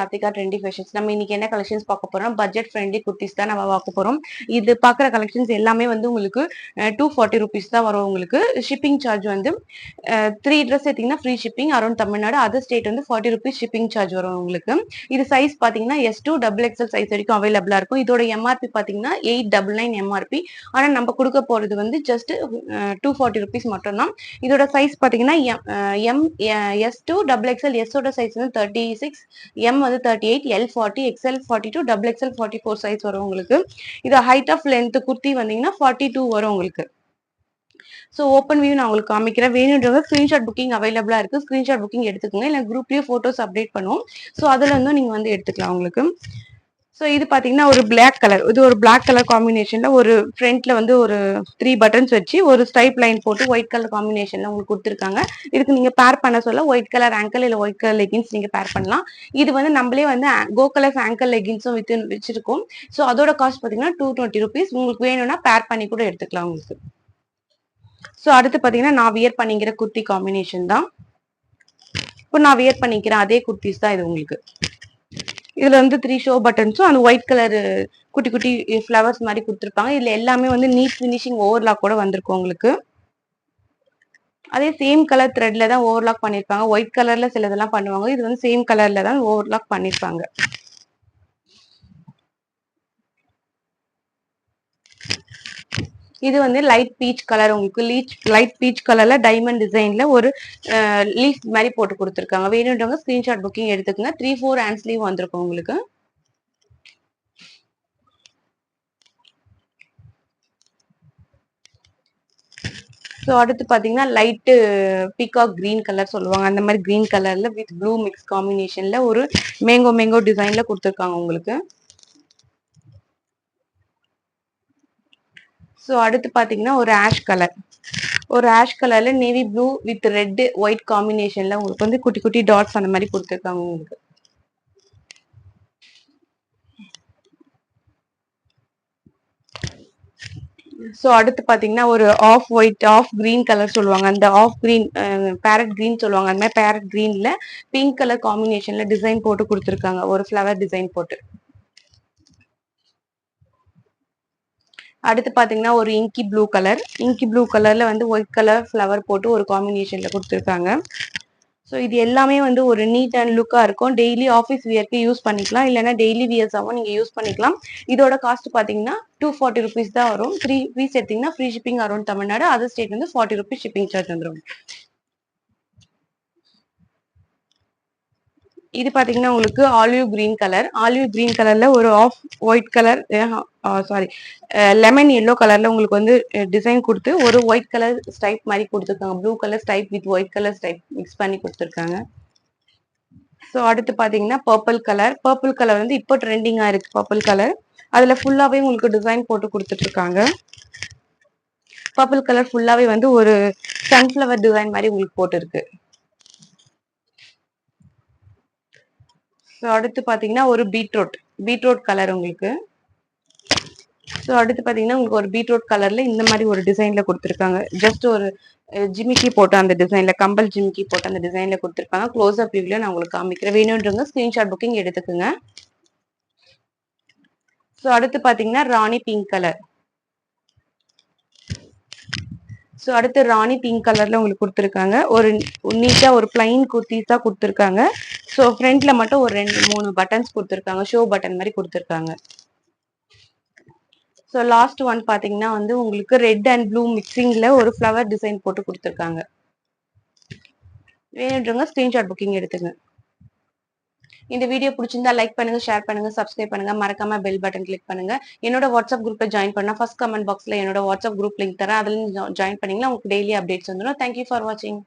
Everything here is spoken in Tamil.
Radhika trendy fashions. நம்ம இன்னைக்கு என்ன கலெக்ஷன்ஸ் பார்க்க போறோம்? பட்ஜெட் ஃப்ரெண்ட்லி குர்த்திஸ் தான் நம்ம பார்க்க போறோம். இது பார்க்குற கலெக்ஷன்ஸ் எல்லாமே வந்து உங்களுக்கு 240 ருபீஸ் தான் வரும். உங்களுக்கு ஷிப்பிங் சார்ஜ் வந்து 3 ட்ரெஸ் எடுத்தீங்கன்னா free shipping around Tamil Nadu. Other state வந்து 40 ருபீஸ் ஷிப்பிங் சார்ஜ் வரும் உங்களுக்கு. இது சைஸ் பார்த்தீங்கன்னா S2 XXL சைஸ் வரைக்கும் அவைலபிளா இருக்கும். இதோட எம்ஆர்பி பார்த்தீங்கன்னா 899 எம்ஆர்பி. ஆனா நம்ம கொடுக்க போறது வந்து ஜஸ்ட் 240 ருபீஸ் மட்டும் தான். இதோட சைஸ் பார்த்தீங்கன்னா S2 XXL S ஓட சைஸ் வந்து 36, M வந்து 38, L 40, XL 42, XXL 44 சைஸ் வரும் உங்களுக்கு. இது ஹைட் ஆஃப் லென்த் குர்த்தி வந்தீங்கன்னா 42 வரும் உங்களுக்கு. ஸோ ஓப்பன் வியூ நான் உங்களுக்கு காமிக்கிறேன். வேணுன்றவங்க ஸ்கிரீன்ஷாட் புக்கிங் அவைலபிளா இருக்கு. ஸ்கிரீன்ஷாட் புக்கிங் எடுத்துக்கோங்க. இல்லை குரூப்லயே போட்டோஸ் அப்டேட் பண்ணுவோம். ஸோ அதுல இருந்தும் நீங்க வந்து எடுத்துக்கலாம் உங்களுக்கு. ஸோ இது பாத்தீங்கன்னா ஒரு பிளாக் கலர். இது ஒரு பிளாக் கலர் காம்பினேஷன்ல ஒரு ஃப்ரண்ட்ல வந்து ஒரு 3 பட்டன்ஸ் வச்சு ஒரு ஸ்ட்ரைப் லைன் போட்டு ஒயிட் கலர் காம்பினேஷன்ல உங்களுக்கு கொடுத்துருக்காங்க. இதுக்கு நீங்க பேர் பண்ண சொல்ல ஒயிட் கலர் ஆங்கல் இல்ல ஒயிட் கலர் லெகின்ஸ் நீங்க பேர் பண்ணலாம். இது வந்து நம்மளே வந்து கோ கலர்ஸ் ஆங்கல் லெகின்ஸும் வச்சிருக்கோம். ஸோ அதோட காஸ்ட் பாத்தீங்கன்னா 220 ருபீஸ். உங்களுக்கு வேணும்னா பேர் பண்ணி கூட எடுத்துக்கலாம் உங்களுக்கு. ஸோ அடுத்து பாத்தீங்கன்னா நான் வியர் பண்ணிக்கிற குர்த்தி காம்பினேஷன் தான். இப்போ நான் வியர் பண்ணிக்கிறேன் அதே குர்த்திஸ் தான் இது உங்களுக்கு. இதுல வந்து 3 ஷோ பட்டன்ஸும் அந்த ஒயிட் கலர் குட்டி குட்டி ஃபிளவர்ஸ் மாதிரி கொடுத்துருப்பாங்க. இதுல எல்லாமே வந்து நீட் ஃபினிஷிங் ஓவர்லாக் கூட வந்திருக்கும் உங்களுக்கு. அதே சேம் கலர் த்ரெட்ல தான் ஓவர்லாக் பண்ணிருப்பாங்க. ஒயிட் கலர்ல சிலதெல்லாம் பண்ணுவாங்க. இது வந்து சேம் கலர்ல தான் ஓவர்லாக் பண்ணிருப்பாங்க. இது வந்து லைட் பீச் கலர். உங்களுக்கு லைட் பீச் கலர்ல டைமண்ட் டிசைன்ல ஒரு லீஃப் மாதிரி போட்டு கொடுத்துருக்காங்க. வேணுன்றவங்க ஸ்கிரீன்ஷாட் புக்கிங் எடுத்துக்கோங்க. 3/4 ஹேண்ட் ஸ்லீவ் வந்திருக்கும் உங்களுக்கு. ஸோ அடுத்து பார்த்தீங்கன்னா லைட்டு பீகாக் கிரீன் கலர் சொல்லுவாங்க. அந்த மாதிரி கிரீன் கலர்ல வித் ப்ளூ மிக்ஸ் காம்பினேஷன்ல ஒரு மேங்கோ டிசைன்ல கொடுத்துருக்காங்க உங்களுக்கு. ஸோ அடுத்து பார்த்தீங்கன்னா ஒரு ஆஷ் கலர்ல navy blue with red white காம்பினேஷன்ல உங்களுக்கு வந்து குட்டி குட்டி டாட்ஸ் அந்த மாதிரி கொடுத்துருக்காங்க உங்களுக்கு. ஸோ அடுத்து பார்த்தீங்கன்னா ஒரு off white off green colour சொல்லுவாங்க. அந்த ஆஃப் கிரீன் பேரட் கிரீன் சொல்லுவாங்க. அந்த மாதிரி பேரட் கிரீன்ல பிங்க் கலர் காம்பினேஷன்ல டிசைன் போட்டு கொடுத்துருக்காங்க. ஒரு ஃப்ளவர் டிசைன் போட்டு. அடுத்து பாத்தீங்கன்னா ஒரு இங்கி ப்ளூ கலர்ல வந்து ஒயிட் கலர் ஃப்ளவர் போட்டு ஒரு காம்பினேஷன்ல கொடுத்துருக்காங்க. ஸோ இது எல்லாமே வந்து ஒரு நீட் அண்ட் லுக்கா இருக்கும். டெய்லி ஆஃபீஸ் வியர்க்கு யூஸ் பண்ணிக்கலாம். இல்லைன்னா டெய்லி வியர்ஸாகவும் நீங்க யூஸ் பண்ணிக்கலாம். இதோட காஸ்ட் பாத்தீங்கன்னா 240 ருபீஸ் தான் வரும். 3 பீஸ் எடுத்தீங்கன்னா free shipping around Tamil Nadu. Other state வந்து 40 ருபீஸ் ஷிப்பிங் சார்ஜ் வந்துடும். இது பாத்தீங்கன்னா உங்களுக்கு ஆலிவ் கிரீன் கலர்ல ஒரு off white colour lemon yellow கலர்ல உங்களுக்கு வந்து டிசைன் கொடுத்து ஒரு ஒயிட் கலர் ஸ்டைப் மாதிரி கொடுத்துருக்காங்க. Blue colour ஸ்டைப் with white colour ஸ்டைப் mix பண்ணி கொடுத்துருக்காங்க. ஸோ அடுத்து பாத்தீங்கன்னா பர்பிள் கலர் வந்து இப்போ ட்ரெண்டிங்கா இருக்கு. பர்பிள் கலர் அதுல ஃபுல்லாவே உங்களுக்கு டிசைன் போட்டு கொடுத்துட்டு இருக்காங்க. பர்பிள் கலர் ஃபுல்லாவே வந்து ஒரு சன்ஃபிளவர் டிசைன் மாதிரி உங்களுக்கு போட்டு இருக்கு. ஸோ அடுத்து பாத்தீங்கன்னா ஒரு பீட்ரூட் கலர் உங்களுக்கு. ஸோ அடுத்து பாத்தீங்கன்னா உங்களுக்கு ஒரு பீட்ரூட் கலர்ல இந்த மாதிரி ஒரு டிசைன்ல கொடுத்துருக்காங்க. ஜஸ்ட் ஒரு ஜிமிக்கி போட்ட அந்த டிசைன்ல கம்பல் ஜிமிக்கி போட்ட அந்த டிசைன்ல கொடுத்துருக்காங்க. க்ளோஸ் அப் வியூல நான் உங்களுக்கு காமிக்கிறேன். வேணுன்றவங்க ஸ்கிரீன்ஷாட் புக்கிங் எடுத்துக்கோங்க. ஸோ அடுத்து பாத்தீங்கன்னா ராணி பிங்க் கலர்ல உங்களுக்கு கொடுத்துருக்காங்க. ஒரு நீட்டா ஒரு பிளைன் குர்த்திஸா கொடுத்துருக்காங்க. ஸோ ஃப்ரண்ட்ல மட்டும் ஒரு 2-3 பட்டன்ஸ் கொடுத்துருக்காங்க. ஷோ பட்டன் மாதிரி கொடுத்துருக்காங்க. ஸோ லாஸ்ட் ஒன் பாத்தீங்கன்னா வந்து உங்களுக்கு ரெட் அண்ட் ப்ளூ மிக்சிங்ல ஒரு ஃப்ளவர் டிசைன் போட்டு கொடுத்துருக்காங்க. வேணுன்றவங்க ஸ்கிரீன்ஷாட் புக்கிங் எடுத்துங்க. இந்த வீடியோ பிடிச்சிருந்தா லைக் பண்ணுங்க, ஷேர் பண்ணுங்க, சப்ஸ்கிரைப் பண்ணுங்க, மறக்காம பெல் பட்டன் கிளிக் பண்ணுங்க. என்னோட வாட்ஸ்அப் குரூப்ல ஜாயின் பண்ணா ஃபர்ஸ்ட் கமெண்ட் பாக்ஸ்ல என்னோட வாட்ஸ்அப் குரூப் லிங்க் தரேன். அதுல ஜாயின் பண்ணீங்கன்னா உங்களுக்கு டெய்லி அப்டேட்ஸ் வந்துடும். தேங்க்யூ ஃபார் வாட்சிங்.